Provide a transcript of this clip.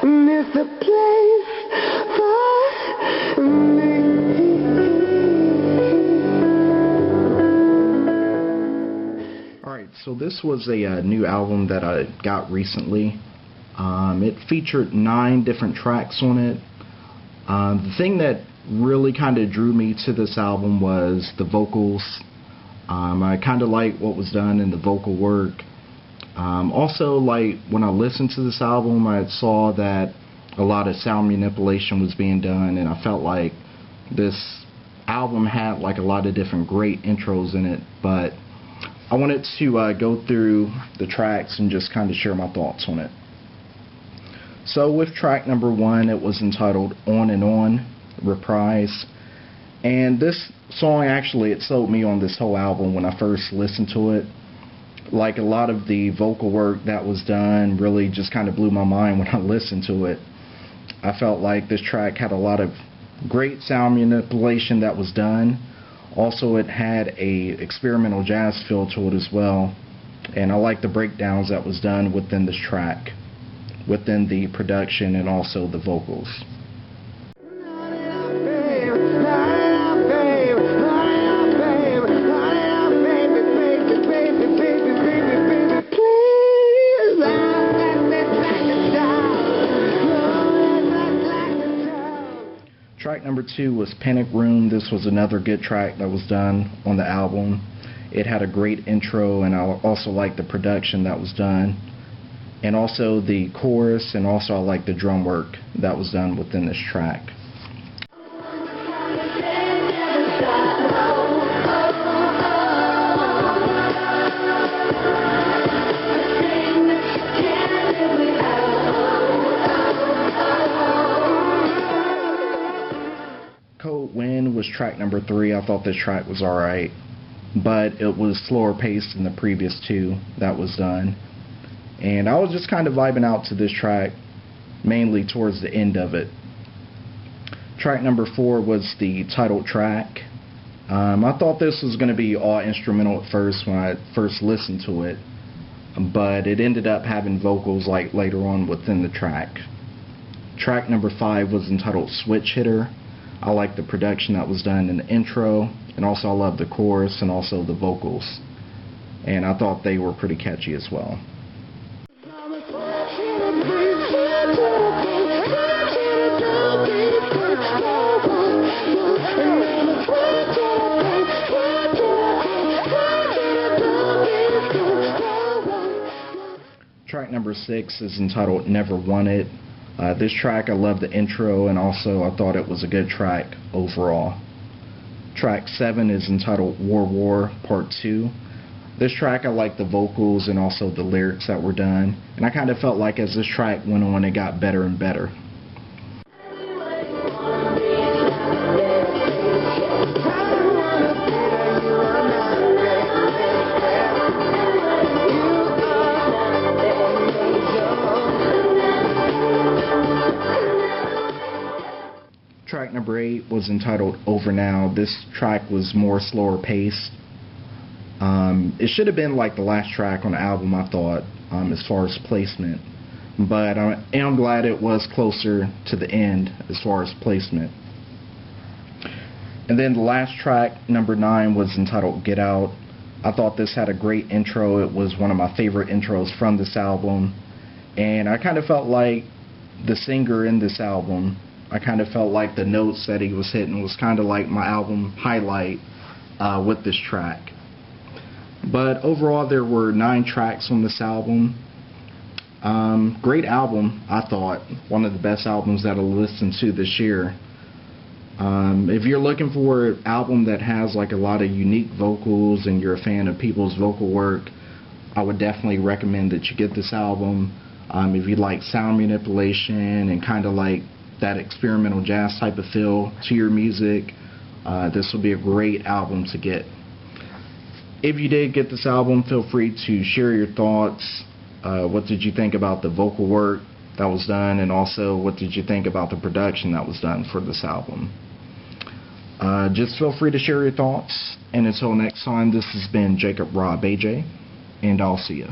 and it's a place for me. Alright, so this was a new album that I got recently. It featured 9 different tracks on it. The thing that really kind of drew me to this album was the vocals. I kind of liked what was done in the vocal work. Also, like when I listened to this album, I saw that a lot of sound manipulation was being done, and I felt like this album had like a lot of different great intros in it. But I wanted to go through the tracks and just kind of share my thoughts on it. So with track number 1, it was entitled On and On, Reprise. And this song actually, it sold me on this whole album when I first listened to it. Like a lot of the vocal work that was done really just kind of blew my mind when I listened to it. I felt like this track had a lot of great sound manipulation that was done. Also, it had a experimental jazz feel to it as well. And I like the breakdowns that was done within this track, within the production and also the vocals. Track number 2 was Panic Room. This was another good track that was done on the album. It had a great intro, and I also liked the production that was done, and also the chorus, and also I liked the drum work that was done within this track. Cold Wind was track number 3. I thought this track was alright, but it was slower paced than the previous 2 that was done. And I was just kind of vibing out to this track, mainly towards the end of it. Track number 4 was the title track. I thought this was going to be all instrumental at first when I first listened to it, but it ended up having vocals like later on within the track. Track number 5 was entitled Switch Hitter. I like the production that was done in the intro, and also I love the chorus and also the vocals, and I thought they were pretty catchy as well. Track number 6 is entitled Never Wanted. This track, I love the intro, and also I thought it was a good track overall. Track 7 is entitled War War Part 2. This track, I like the vocals and also the lyrics that were done, and I kind of felt like as this track went on, it got better and better. Track number 8 was entitled Over Now. This track was more slower paced. It should have been like the last track on the album, I thought, as far as placement. But I am glad it was closer to the end as far as placement. And then the last track, number 9, was entitled Get Out. I thought this had a great intro. It was one of my favorite intros from this album. And I kind of felt like the singer in this album, I kind of felt like the notes that he was hitting was kind of like my album highlight with this track. But overall, there were 9 tracks on this album. Great album, I thought. One of the best albums that I listened to this year. If you're looking for an album that has like a lot of unique vocals and you're a fan of people's vocal work, I would definitely recommend that you get this album. If you like sound manipulation and kind of like that experimental jazz type of feel to your music, this will be a great album to get. If you did get this album, feel free to share your thoughts. What did you think about the vocal work that was done, and also what did you think about the production that was done for this album? Just feel free to share your thoughts, and until next time, this has been Jacob Rob AJ, and I'll see you.